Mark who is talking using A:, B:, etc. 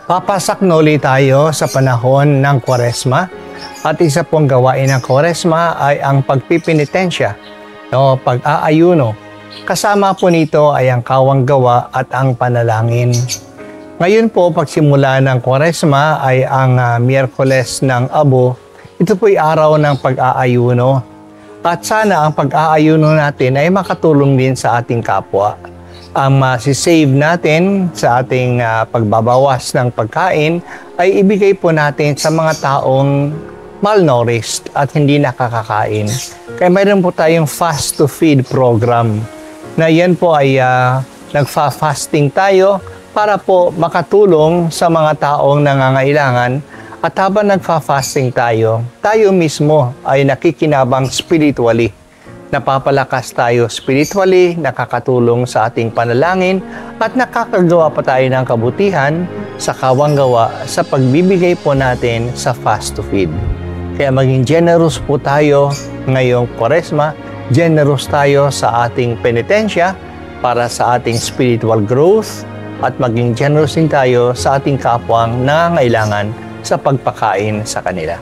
A: Papasaknoli tayo sa panahon ng Kwaresma at isa pong gawain ng Kwaresma ay ang pagpipinitensya o pag-aayuno. Kasama po nito ay ang kawang gawa at ang panalangin. Ngayon po, pagsimula ng Kwaresma ay ang Miyerkules ng Abo. Ito po'y araw ng pag-aayuno. At sana ang pag-aayuno natin ay makatulong din sa ating kapwa. Ang masisave natin sa ating pagbabawas ng pagkain ay ibigay po natin sa mga taong malnourished at hindi nakakakain. Kaya mayroon po tayong fast to feed program na yan po ay nagfa-fasting tayo para po makatulong sa mga taong nangangailangan. At habang nagfa-fasting tayo, tayo mismo ay nakikinabang spiritually. Napapalakas tayo spiritually, nakakatulong sa ating panalangin, at nakakagawa pa tayo ng kabutihan sa kawang gawa sa pagbibigay po natin sa fast to feed. Kaya maging generous po tayo ngayong Kwaresma, generous tayo sa ating penitensya para sa ating spiritual growth, at maging generous din tayo sa ating kapwang nangangailangan sa pagpakain sa kanila.